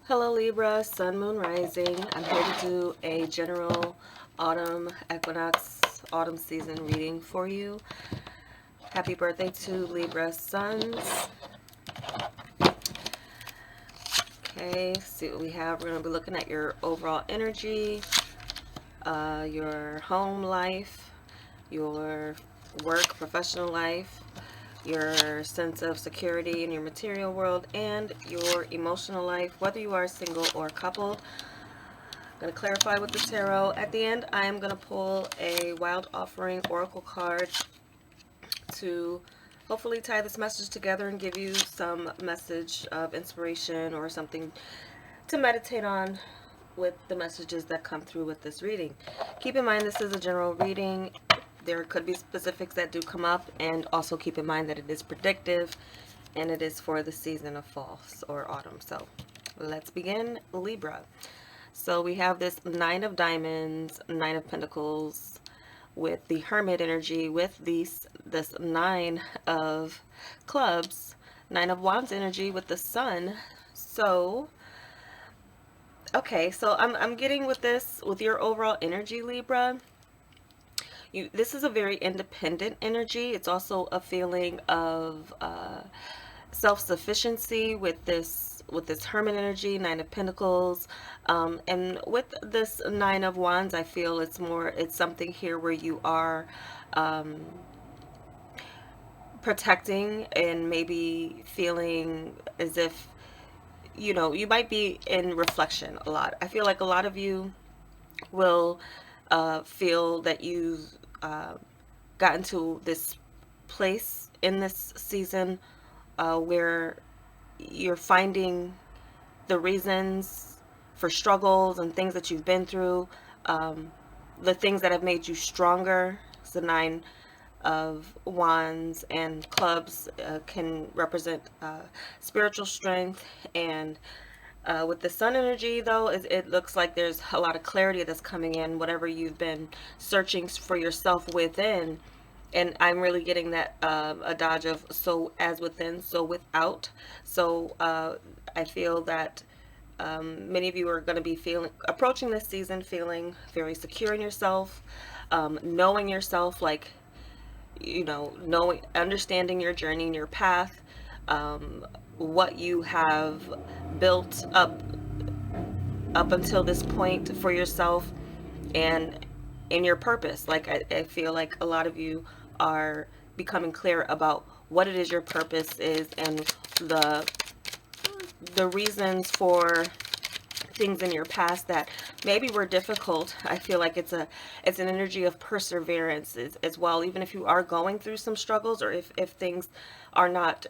Hello Libra, Sun, Moon, Rising. I'm here to do a general autumn equinox, autumn season reading for you. Happy birthday to Libra Suns. Okay, see what we have. We're going to be looking at your overall energy, your home life, your work, professional life, your sense of security in your material world, and your emotional life, whether you are single or coupled. I'm going to clarify with the tarot. At the end, I am going to pull a Wild Offering Oracle card to hopefully tie this message together and give you some message of inspiration or something to meditate on with the messages that come through with this reading. Keep in mind this is a general reading. There could be specifics that do come up, and also keep in mind that it is predictive and it is for the season of fall or autumn. So let's begin, Libra. So we have this Nine of Diamonds, Nine of Pentacles with the Hermit energy, with this Nine of Clubs, Nine of Wands energy with the Sun. So, okay, so I'm getting with this, with your overall energy, Libra. This is a very independent energy. It's also a feeling of self-sufficiency with this Hermit energy, Nine of Pentacles, and with this Nine of Wands, I feel it's something here where you are protecting and maybe feeling as if you might be in reflection a lot. I feel like a lot of you will feel that you've gotten to this place in this season where you're finding the reasons for struggles and things that you've been through, the things that have made you stronger. So the Nine of Wands and Clubs can represent spiritual strength, and with the Sun energy, though, it looks like there's a lot of clarity that's coming in, whatever you've been searching for yourself within. And I'm really getting that adage of so as within, so without. So I feel that many of you are going to be approaching this season feeling very secure in yourself, knowing yourself, like, knowing, understanding your journey and your path, what you have built up until this point for yourself, and in your purpose. Like I feel like a lot of you are becoming clear about what it is your purpose is, and the reasons for things in your past that maybe were difficult. I feel like it's an energy of perseverance as well, even if you are going through some struggles, or if things are not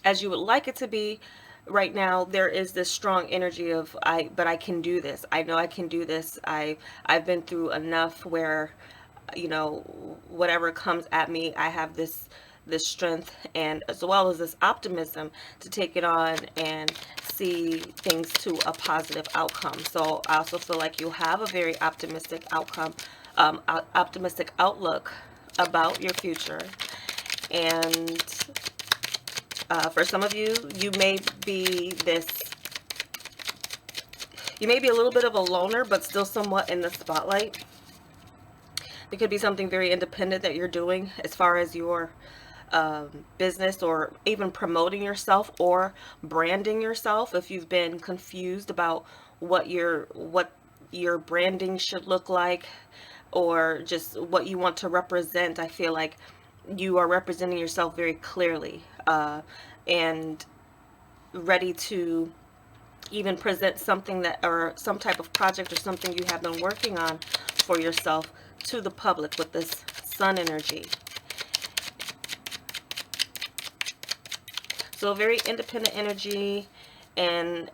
as you would like it to be right now. There is this strong energy of but I can do this. I know I can do this. I've been through enough where, whatever comes at me, I have this strength, and as well as this optimism to take it on and see things to a positive outcome. So I also feel like you'll have a very optimistic outcome, optimistic outlook about your future. And for some of you, you may be a little bit of a loner, but still somewhat in the spotlight. It could be something very independent that you're doing as far as your business, or even promoting yourself or branding yourself. If you've been confused about what your branding should look like, or just what you want to represent, I feel like you are representing yourself very clearly, and ready to even present something or some type of project or something you have been working on for yourself to the public with this Sun energy. So very independent energy, and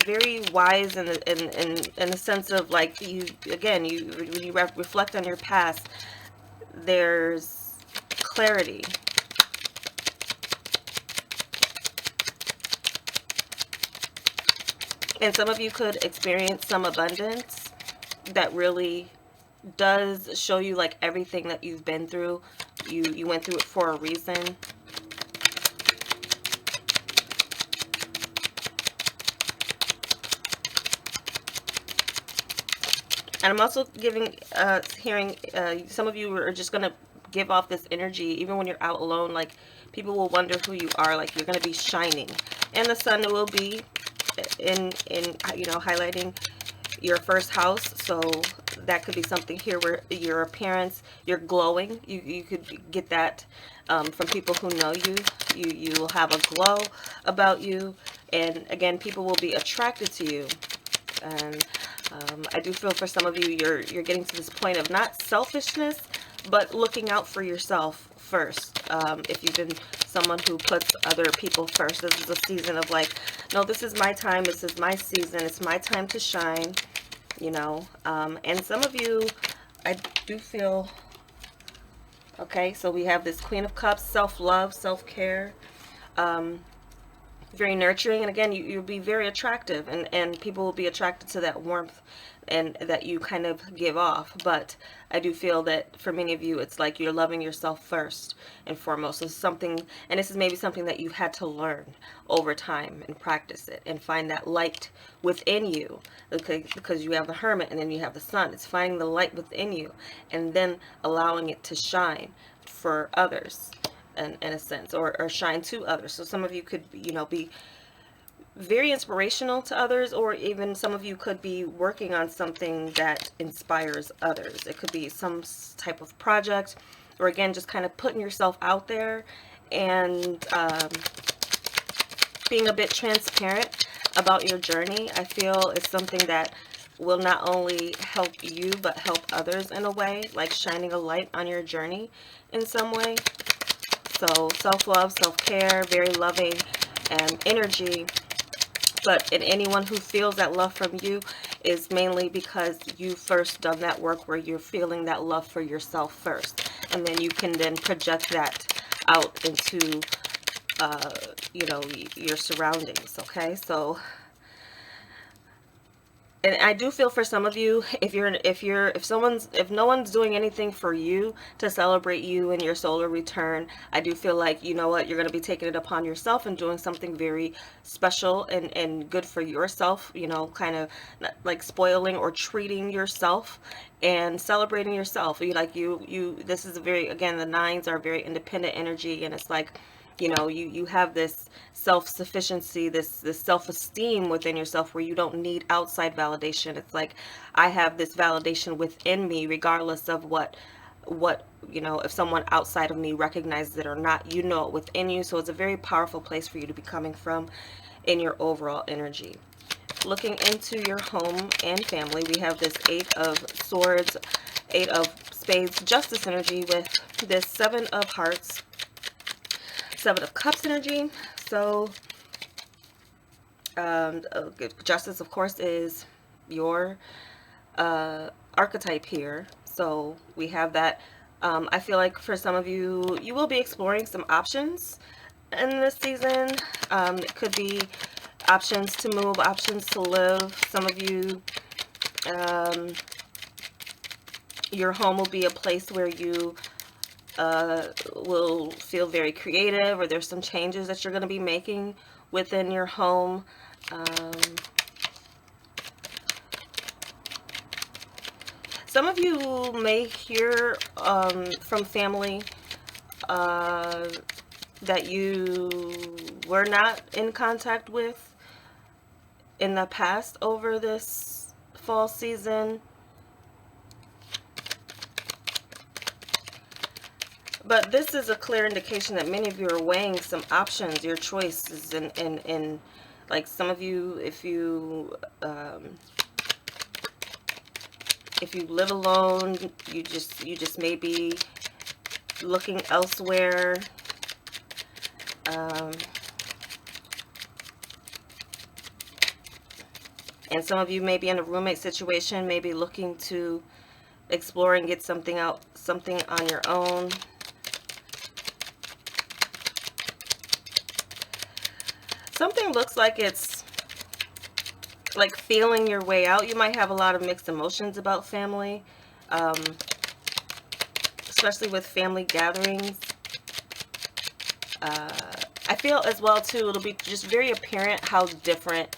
very wise in the sense of, like, when you reflect on your past, there's clarity. And some of you could experience some abundance that really does show you, like, everything that you've been through. You went through it for a reason. And I'm also hearing, some of you are just going to give off this energy, even when you're out alone. Like, people will wonder who you are. Like, you're going to be shining. And the sun will be highlighting your first house. So that could be something here where your appearance, you're glowing. You could get that from people who know you. You will have a glow about you. And again, people will be attracted to you. And I do feel for some of you, you're getting to this point of not selfishness, but looking out for yourself first. If you've been someone who puts other people first, this is a season of like, no, this is my time, this is my season, it's my time to shine, you know. And some of you, I do feel, okay, so we have this Queen of Cups, self-love, self-care, very nurturing, and again, you'll be very attractive, and people will be attracted to that warmth and that you kind of give off. But I do feel that for many of you, it's like you're loving yourself first and foremost. So something, and this is maybe something that you've had to learn over time and practice it and find that light within you. Okay, because you have the Hermit and then you have the Sun. It's finding the light within you and then allowing it to shine for others. In a sense, or shine to others. So some of you could, be very inspirational to others, or even some of you could be working on something that inspires others. It could be some type of project, or again, just kind of putting yourself out there and being a bit transparent about your journey. I feel is something that will not only help you, but help others in a way, like shining a light on your journey in some way. So self-love, self-care, very loving energy. But in anyone who feels that love from you is mainly because you first done that work where you're feeling that love for yourself first. And then you can then project that out into, your surroundings, okay? So, and I do feel for some of you, if no one's doing anything for you to celebrate you and your solar return, I do feel like, you know what, you're going to be taking it upon yourself and doing something very special and good for yourself, kind of like spoiling or treating yourself and celebrating yourself. This is a very, again, the nines are very independent energy, and it's like, you have this self-sufficiency, this self-esteem within yourself where you don't need outside validation. It's like, I have this validation within me regardless of what if someone outside of me recognizes it or not, it within you. So it's a very powerful place for you to be coming from in your overall energy. Looking into your home and family, we have this Eight of Swords, Eight of Spades, Justice energy with this Seven of Hearts, Seven of Cups energy. So Justice, of course, is your archetype here. So we have that. I feel like for some of you, you will be exploring some options in this season. It could be options to move, options to live. Some of you, your home will be a place where you will feel very creative, or there's some changes that you're going to be making within your home. Some of you may hear from family that you were not in contact with in the past over this fall season. But this is a clear indication that many of you are weighing some options, your choices, and like some of you, if you live alone, you just may be looking elsewhere. And some of you may be in a roommate situation, maybe looking to explore and get something on your own. Something looks like it's like feeling your way out. You might have a lot of mixed emotions about family, especially with family gatherings. I feel as well too, it'll be just very apparent how different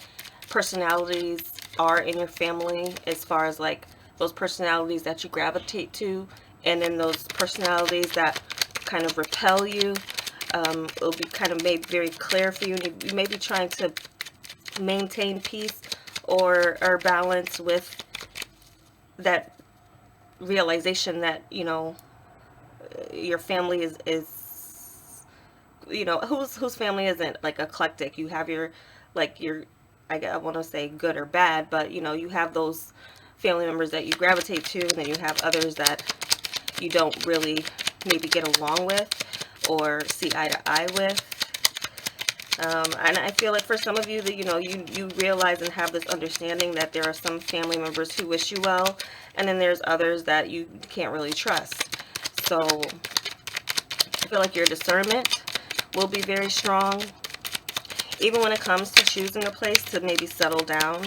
personalities are in your family, as far as like those personalities that you gravitate to, and then those personalities that kind of repel you. It'll be kind of made very clear for you, and you may be trying to maintain peace or balance with that realization that, your family is whose family isn't like eclectic. You have your, like, your, I want to say good or bad, but you have those family members that you gravitate to, and then you have others that you don't really maybe get along with or see eye to eye with. And I feel like for some of you that you realize and have this understanding that there are some family members who wish you well, and then there's others that you can't really trust. So I feel like your discernment will be very strong, even when it comes to choosing a place to maybe settle down.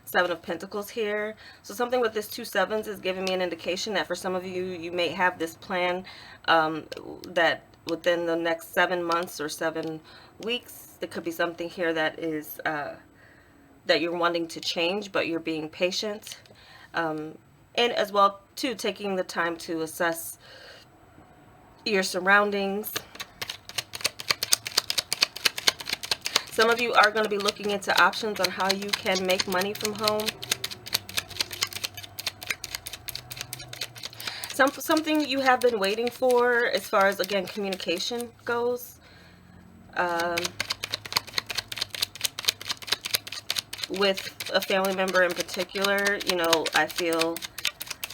Seven of Pentacles here. So something with this 2 7s is giving me an indication that for some of you, you may have this plan that within the next 7 months or 7 weeks, there could be something here that is that you're wanting to change, but you're being patient. And as well, too, taking the time to assess your surroundings. Some of you are going to be looking into options on how you can make money from home. Something you have been waiting for as far as, again, communication goes. With a family member in particular, I feel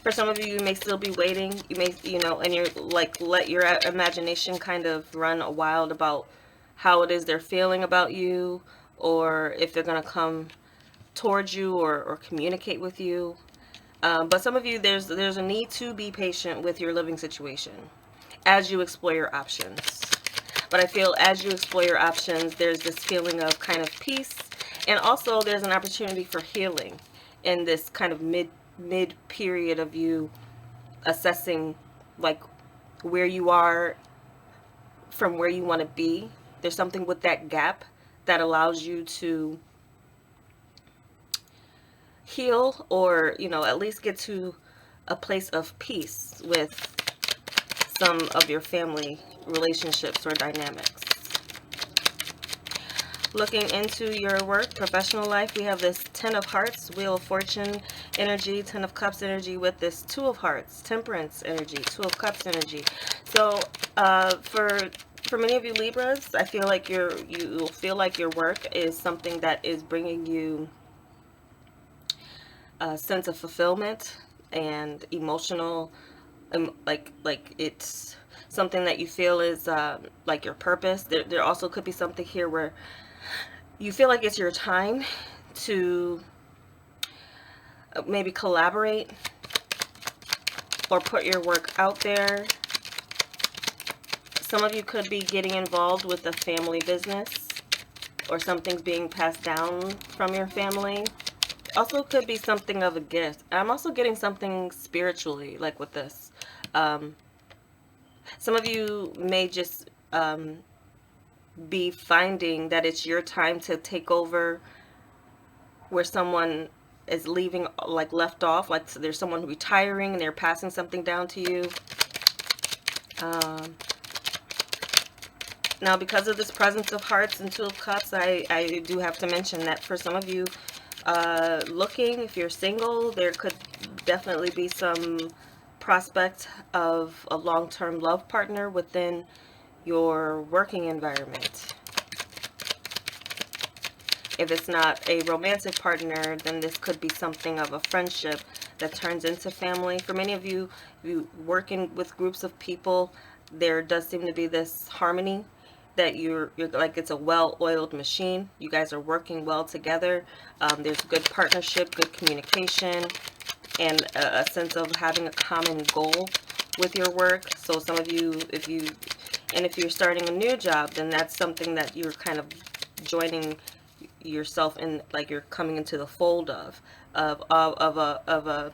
for some of you, you may still be waiting. You may, and you're like, let your imagination kind of run wild about how it is they're feeling about you, or if they're going to come towards you or communicate with you. But some of you, there's a need to be patient with your living situation as you explore your options. But I feel as you explore your options, there's this feeling of kind of peace, and also there's an opportunity for healing in this kind of mid period of you assessing like where you are from where you want to be. There's something with that gap that allows you to heal, or at least get to a place of peace with some of your family relationships or dynamics. Looking into your work, professional life, we have this 10 of Hearts, Wheel of Fortune energy, 10 of Cups energy with this 2 of Hearts, Temperance energy, 2 of Cups energy. So for many of you Libras, I feel like you'll feel like your work is something that is bringing you a sense of fulfillment and emotional, like it's something that you feel is like your purpose. There also could be something here where you feel like it's your time to maybe collaborate or put your work out there. Some of you could be getting involved with a family business, or something's being passed down from your family. Also could be something of a gift. I'm also getting something spiritually, like with this. Some of you may just be finding that it's your time to take over where someone is leaving, like left off, like so there's someone retiring and they're passing something down to you. Now, because of this presence of Hearts and 2 of Cups, I do have to mention that for some of you looking, if you're single, there could definitely be some prospect of a long-term love partner within your working environment. If it's not a romantic partner, then this could be something of a friendship that turns into family. For many of you, you working with groups of people, there does seem to be this harmony that you're like, it's a well-oiled machine. You guys are working well together. There's good partnership, good communication, and a sense of having a common goal with your work. So some of you, if you're starting a new job, then that's something that you're kind of joining yourself in, like you're coming into the fold of a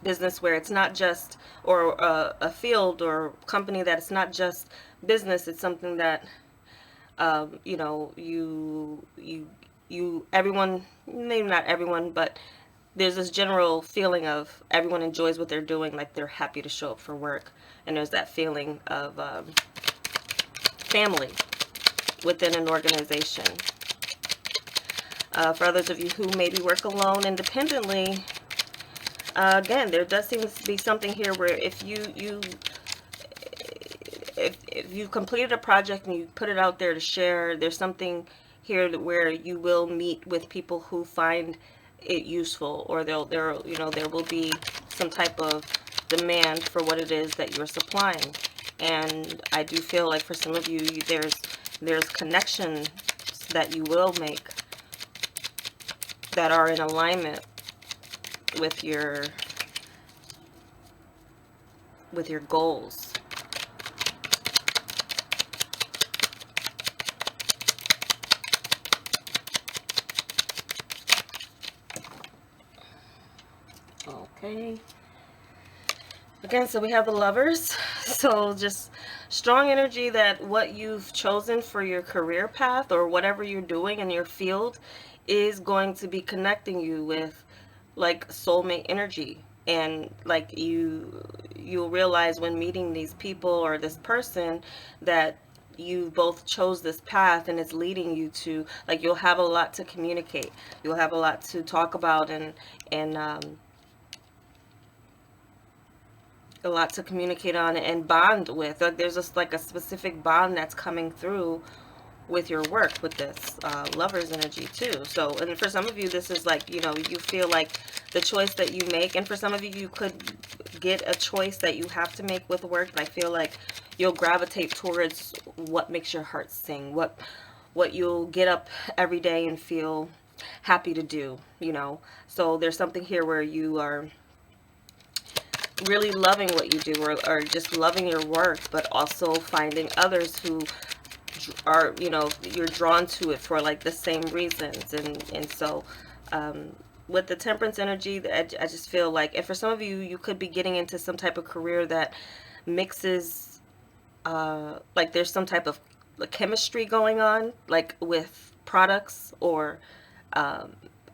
business where it's not just, or a field or company that it's not just business. It's something that you everyone, maybe not everyone, but there's this general feeling of everyone enjoys what they're doing, like they're happy to show up for work, and there's that feeling of family within an organization. For others of you who maybe work alone independently, again, there does seem to be something here where if you've completed a project and you put it out there to share, there's something here where you will meet with people who find it useful, or there will be some type of demand for what it is that you're supplying. And I do feel like for some of you, there's connections that you will make that are in alignment with your goals. Okay. Again, so we have the Lovers. So just strong energy that what you've chosen for your career path or whatever you're doing in your field is going to be connecting you with like soulmate energy. And like you'll realize when meeting these people or this person that you both chose this path, and it's leading you to, like, you'll have a lot to communicate. You'll have a lot to talk about, and a lot to communicate on and bond with. Like there's just like a specific bond that's coming through with your work with this Lover's energy too. So, and for some of you, this is like, you feel like the choice that you make, and for some of you, you could get a choice that you have to make with work. I feel like you'll gravitate towards what makes your heart sing, what you'll get up every day and feel happy to do. So there's something here where you are really loving what you do, or just loving your work, but also finding others who are, you're drawn to it for like the same reasons. And so with the Temperance energy, I just feel like, and for some of you, you could be getting into some type of career that mixes like there's some type of chemistry going on, like with products, or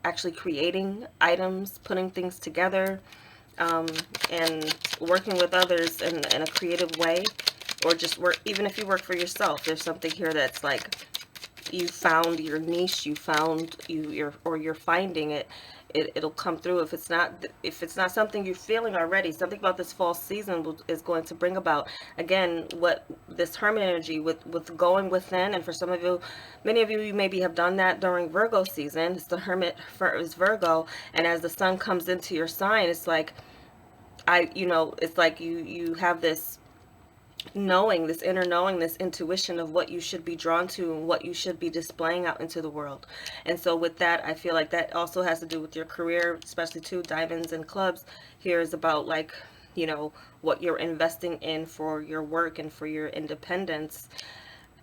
actually creating items, putting things together, um, and working with others in a creative way, or just work. Even if you work for yourself, there's something here that's like you found your niche, you found you're finding it. It'll come through. If it's not something you're feeling already, something about this fall season is going to bring about, again, what this Hermit energy with going within. And for some of you, many of you, you maybe have done that during Virgo season. It's the Hermit is Virgo, and as the sun comes into your sign, it's like it's like you have this knowing, this inner knowing, this intuition of what you should be drawn to and what you should be displaying out into the world. And so with that, I feel like that also has to do with your career, especially too. Diamonds and clubs here is about like, what you're investing in for your work and for your independence.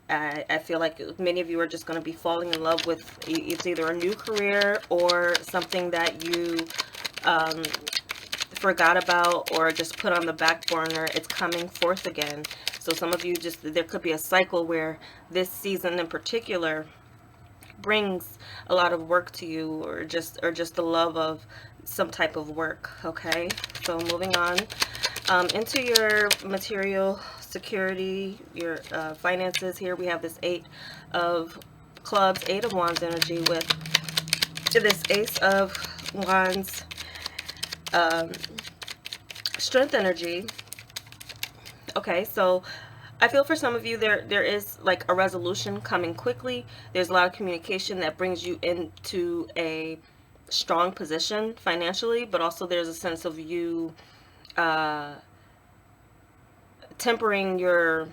I feel like many of you are just going to be falling in love with, it's either a new career or something that you um, forgot about or just put on the back burner. It's coming forth again. So some of you, there could be a cycle where this season in particular brings a lot of work to you, or just the love of some type of work. Okay, so moving on into your material security, your finances. Here we have this Eight of Clubs, Eight of Wands energy with this Ace of Wands strength energy. Okay, so I feel for some of you there is like a resolution coming quickly. There's a lot of communication that brings you into a strong position financially, but also there's a sense of you tempering or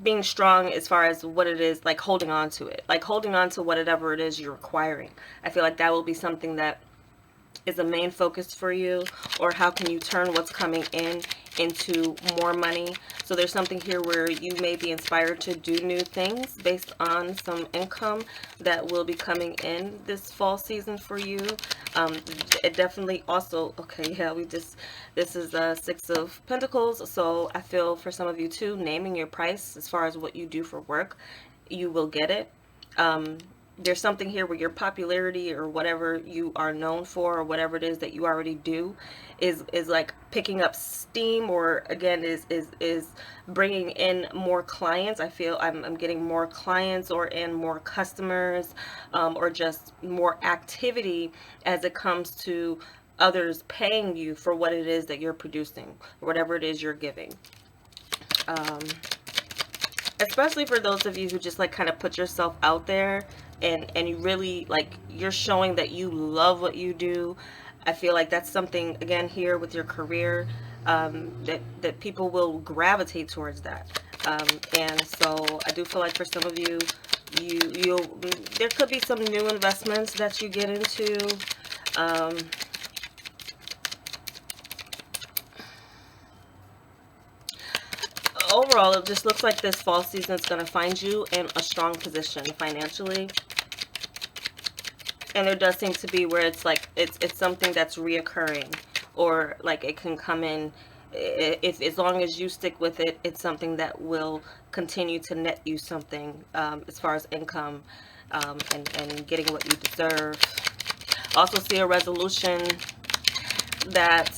being strong as far as what it is, like holding on to it, like holding on to whatever it is you're requiring. I feel like that will be something that is a main focus for you, or how can you turn what's coming in into more money. So there's something here where you may be inspired to do new things based on some income that will be coming in this fall season for you. It definitely also, okay, yeah, this is Six of Pentacles. So I feel for some of you too, naming your price as far as what you do for work, you will get it. there's something here where your popularity or whatever you are known for or whatever it is that you already do is like picking up steam, or again is bringing in more clients. I feel I'm getting more clients or in more customers, or just more activity as it comes to others paying you for what it is that you're producing, or whatever it is you're giving. um, Especially for those of you who just like kind of put yourself out there, and you really like, you're showing that you love what you do. I feel like that's something again here with your career, that people will gravitate towards that. And so I do feel like for some of you, you'll there could be some new investments that you get into. um, Overall, it just looks like this fall season is going to find you in a strong position financially. And there does seem to be where it's like it's something that's reoccurring, or like it can come in, if as long as you stick with it, it's something that will continue to net you something, as far as income, and getting what you deserve. Also see a resolution that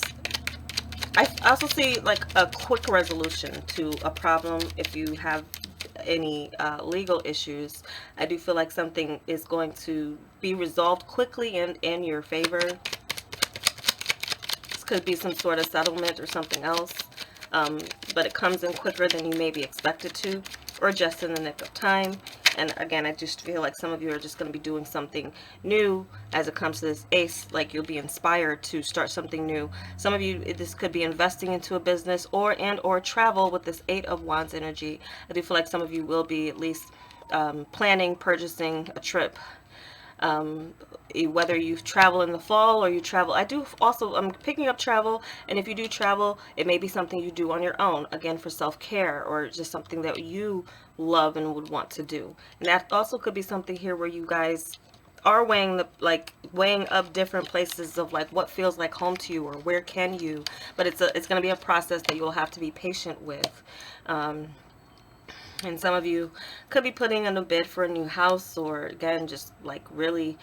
I also see like a quick resolution to a problem. If you have any legal issues, I do feel like something is going to be resolved quickly and in your favor. This could be some sort of settlement or something else, but it comes in quicker than you may be expected to, or just in the nick of time. And again, I just feel like some of you are just going to be doing something new as it comes to this ace. Like you'll be inspired to start something new. Some of you, this could be investing into a business, or travel with this Eight of Wands energy. I do feel like some of you will be at least planning, purchasing a trip, whether you travel in the fall or you travel. I do also, I'm picking up travel, and if you do travel, it may be something you do on your own, again for self-care, or just something that you love and would want to do. And that also could be something here where you guys are weighing up different places of like what feels like home to you, or where can you, but it's going to be a process that you'll have to be patient with. And some of you could be putting in a bid for a new house, or again just like really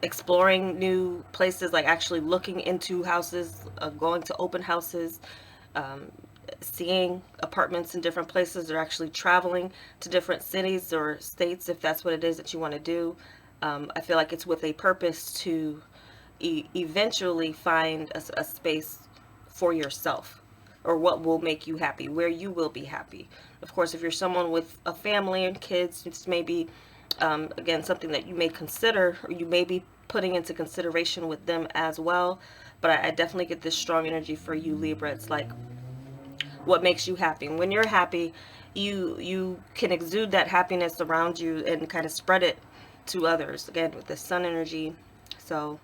exploring new places, like actually looking into houses, going to open houses, um, seeing apartments in different places, or actually traveling to different cities or states if that's what it is that you want to do. I feel like it's with a purpose to eventually find a space for yourself, or what will make you happy, where you will be happy. Of course, if you're someone with a family and kids, it's maybe, again, something that you may consider, or you may be putting into consideration with them as well. But I definitely get this strong energy for you, Libra. It's like what makes you happy. And when you're happy, you can exude that happiness around you and kind of spread it to others. Again, with the sun energy. So,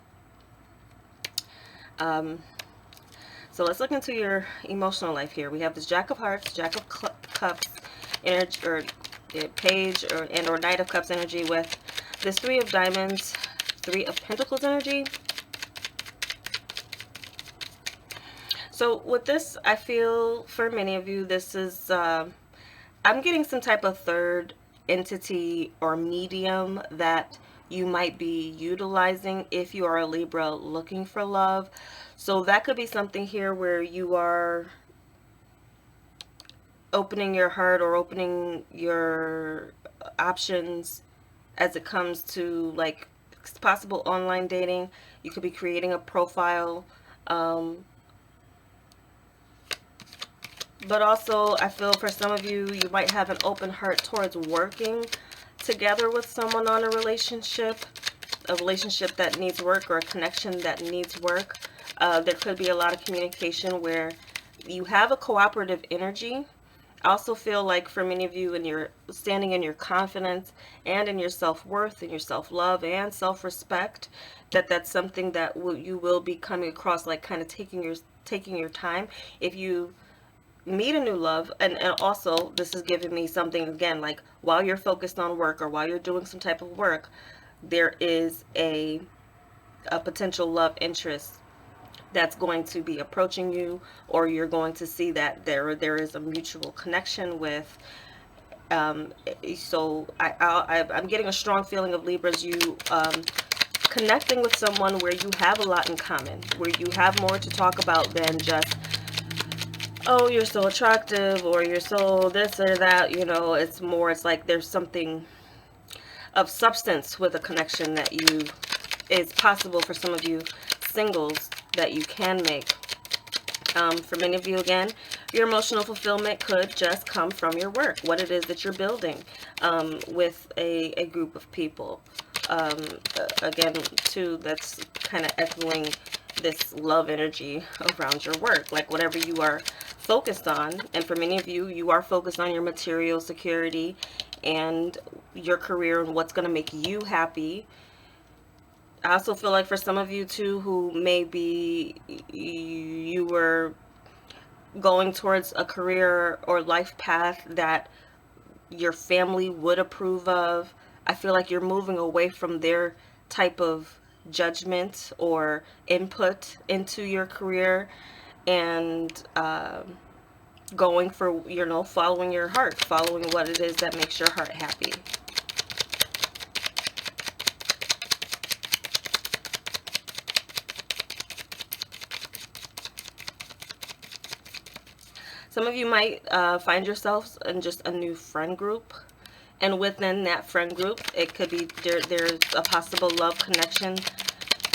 so let's look into your emotional life here. We have this Jack of Hearts, Jack of Cups energy, or Page, or Knight of Cups energy, with this Three of Diamonds, Three of Pentacles energy. So with this, I feel for many of you, this is, I'm getting some type of third entity or medium that you might be utilizing if you are a Libra looking for love. So that could be something here where you are opening your heart or opening your options as it comes to like possible online dating. You could be creating a profile. But also, I feel for some of you, you might have an open heart towards working together with someone on a relationship that needs work, or a connection that needs work. There could be a lot of communication where you have a cooperative energy. I also feel like for many of you, and you're standing in your confidence and in your self-worth and your self-love and self-respect, that's something that you will be coming across, like kind of taking your time. If you meet a new love, and also this is giving me something again, like while you're focused on work, or while you're doing some type of work, there is a potential love interest that's going to be approaching you, or you're going to see that there is a mutual connection with. So I'm getting a strong feeling of Libras, you connecting with someone where you have a lot in common, where you have more to talk about than just, oh, you're so attractive, or you're so this or that. It's more, it's like there's something of substance with a connection that you is possible for some of you singles that you can make. For many of you, again, your emotional fulfillment could just come from your work, what it is that you're building with a group of people. Again, too, that's kind of echoing this love energy around your work, like whatever you are focused on. And for many of you, you are focused on your material security and your career and what's going to make you happy. I also feel like for some of you too, who maybe you were going towards a career or life path that your family would approve of, I feel like you're moving away from their type of judgment or input into your career, and going for, following your heart, following what it is that makes your heart happy. Some of you might find yourselves in just a new friend group, and within that friend group, it could be there's a possible love connection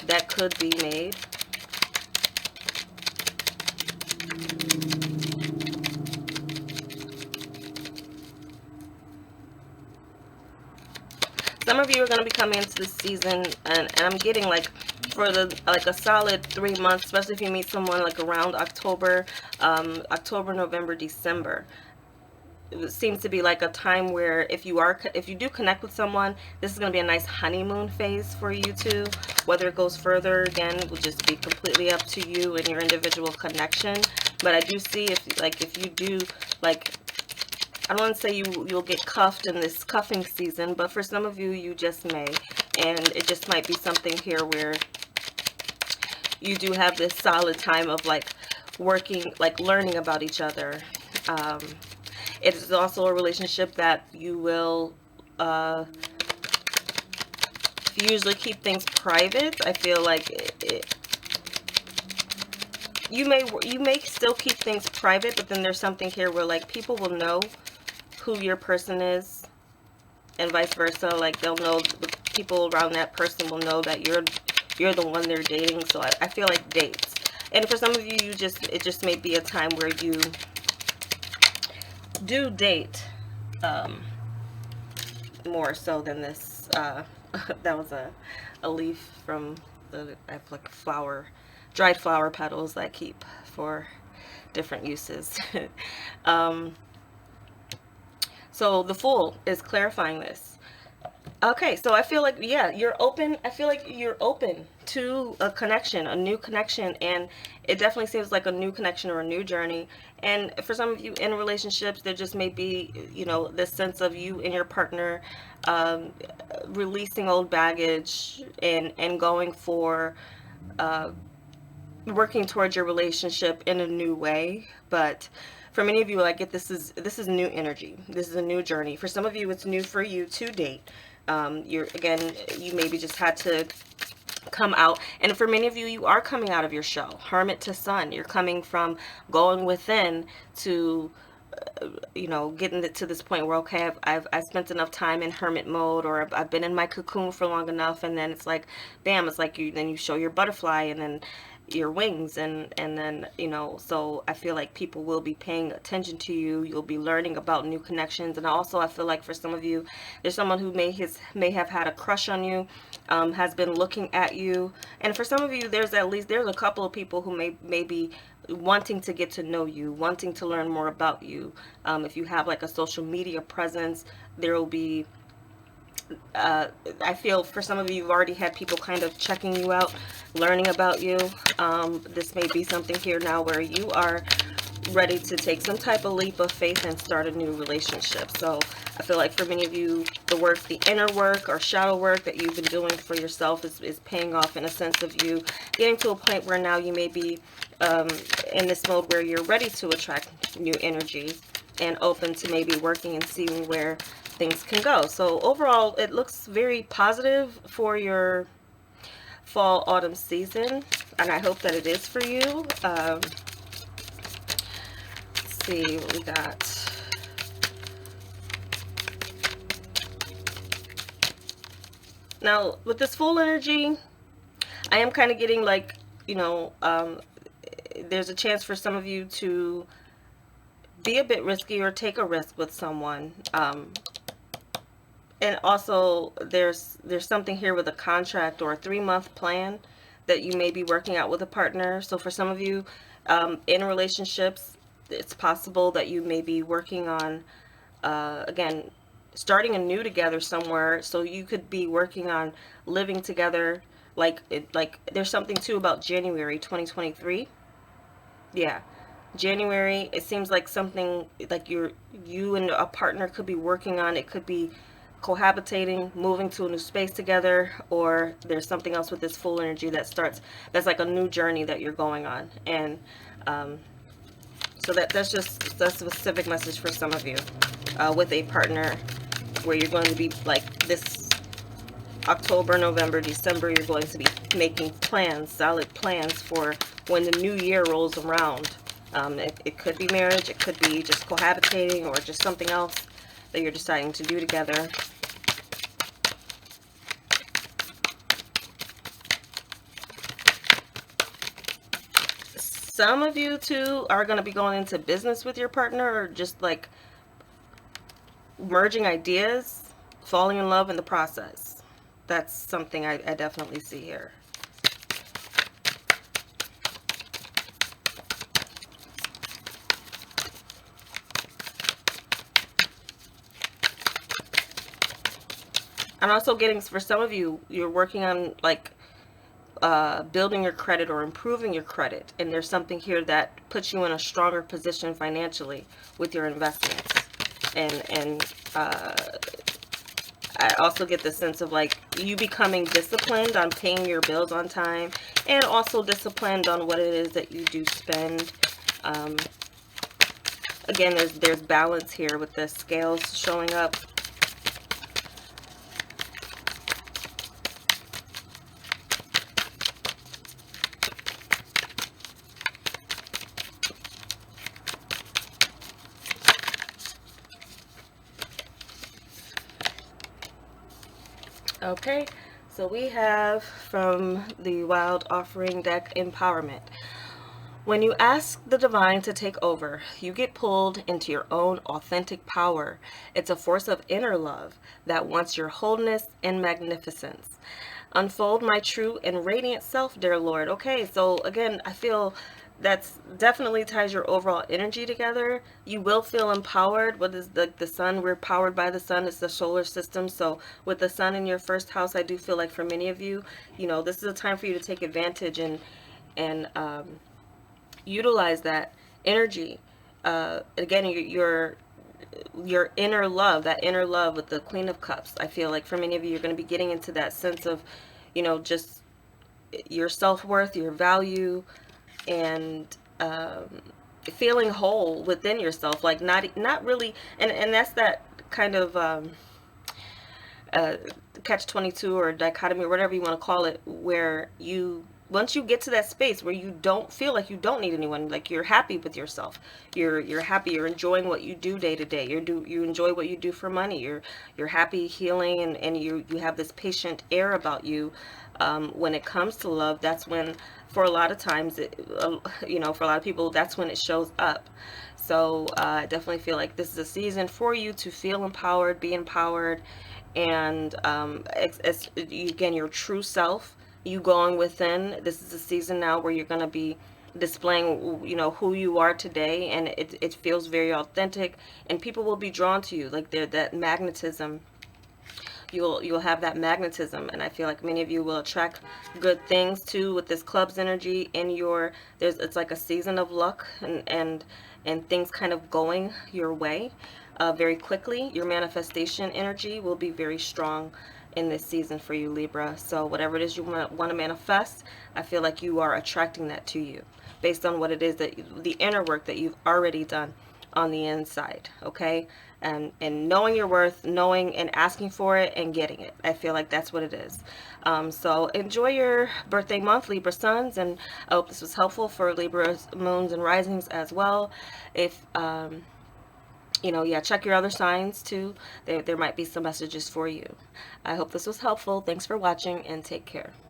that could be made. Some of you are going to be coming into this season, and I'm getting like for a solid 3 months, especially if you meet someone like around October, November, December. It seems to be like a time where if you do connect with someone, this is going to be a nice honeymoon phase for you too. Whether it goes further, again, will just be completely up to you and your individual connection. But I do see if you do, like, I don't want to say you'll get cuffed in this cuffing season, but for some of you, you just may. And it just might be something here where you do have this solid time of like working, like learning about each other. It is also a relationship that you will usually keep things private. I feel like you may still keep things private, but then there's something here where like people will know who your person is, and vice versa. Like they'll know, the people around that person will know that you're the one they're dating. So I feel like dates. And for some of you, it just may be a time where you do date more so than this. That was a leaf from I have like dried flower petals that I keep for different uses. So the Fool is clarifying this. Okay, so I feel like, yeah, you're open. I feel like you're open to a connection, a new connection, and it definitely seems like a new connection or a new journey. And for some of you in relationships, there just may be, this sense of you and your partner releasing old baggage and going for working towards your relationship in a new way. But for many of you, I get this is new energy. This is a new journey. For some of you, it's new for you to date. You maybe just had to come out, and for many of you, you are coming out of your shell. Hermit to Sun, you're coming from going within to getting to this point where, okay, I've spent enough time in hermit mode, or I've been in my cocoon for long enough, and then it's like, bam, it's like then you show your butterfly and then your wings, and then so I feel like people will be paying attention to you. You'll be learning about new connections. And also I feel like for some of you, there's someone who may have had a crush on you, has been looking at you. And for some of you, there's a couple of people who may be wanting to get to know you, wanting to learn more about you. If you have like a social media presence, there will be I feel for some of you, you've already had people kind of checking you out, learning about you. This may be something here now where you are ready to take some type of leap of faith and start a new relationship. So I feel like for many of you, the inner work or shadow work that you've been doing for yourself is paying off, in a sense of you getting to a point where now you may be in this mode where you're ready to attract new energies. and open to maybe working and seeing where things can go. So overall, it looks very positive for your fall autumn season, and I hope that it is for you. Let's see what we got. Now with this full energy, I am kind of getting like, you know, there's a chance for some of you to be a bit risky or take a risk with someone. And also there's something here with a contract or a 3-month plan that you may be working out with a partner. So for some of you in relationships, it's possible that you may be working on again, starting anew together somewhere. So you could be working on living together. Like there's something too about January 2023. Yeah, January, it seems like something like you and a partner could be working on. It could be cohabitating, moving to a new space together, or there's something else with this full energy that starts, that's like a new journey that you're going on. And so that's a specific message for some of you with a partner, where you're going to be like this October, November, December, you're going to be making plans, solid plans for when the new year rolls around. It could be marriage, it could be just cohabitating, or just something else that you're deciding to do together. Some of you too are going to be going into business with your partner, or just like merging ideas, falling in love in the process. That's something I definitely see here. I'm also getting, for some of you, you're working on like building your credit or improving your credit, and there's something here that puts you in a stronger position financially with your investments. And I also get the sense of like you becoming disciplined on paying your bills on time, and also disciplined on what it is that you do spend. Again, there's balance here with the scales showing up. Okay, so we have from the Wild Offering deck, Empowerment. When you ask the divine to take over, you get pulled into your own authentic power. It's a force of inner love that wants your wholeness and magnificence. Unfold my true and radiant self, dear Lord. Okay, so again, I feel that's definitely ties your overall energy together. You will feel empowered. What is the sun? We're powered by the sun. It's the solar system. So with the sun in your first house, I do feel like for many of you, you know, this is a time for you to take advantage and utilize that energy. Again, your inner love, that inner love with the Queen of Cups. I feel like for many of you, you're going to be getting into that sense of, you know, just your self-worth, your value, and feeling whole within yourself, like not really, and that's that kind of catch-22 or dichotomy or whatever you want to call it, where you, once you get to that space where you don't feel like you don't need anyone, like you're happy with yourself, you're happy, you're enjoying what you do day to day, you enjoy what you do for money, you're happy, healing, and you have this patient air about you. When it comes to love, that's when, for a lot of times, you know, for a lot of people, that's when it shows up. So I definitely feel like this is a season for you to feel empowered, be empowered, and again, your true self, you going within. This is a season now where you're going to be displaying, you know, who you are today, and it feels very authentic, and people will be drawn to you, like that magnetism. You'll have that magnetism, and I feel like many of you will attract good things too with this club's energy in your, it's like a season of luck, and things kind of going your way very quickly. Your manifestation energy will be very strong in this season for you, Libra. So whatever it is you want to manifest, I feel like you are attracting that to you based on what it is that the inner work that you've already done. on the inside, okay? And knowing your worth, knowing and asking for it and getting it. I feel like that's what it is. So enjoy your birthday month, Libra suns, and I hope this was helpful for Libra moons and risings as well. If yeah, check your other signs too. There might be some messages for you. I hope this was helpful. Thanks for watching and take care.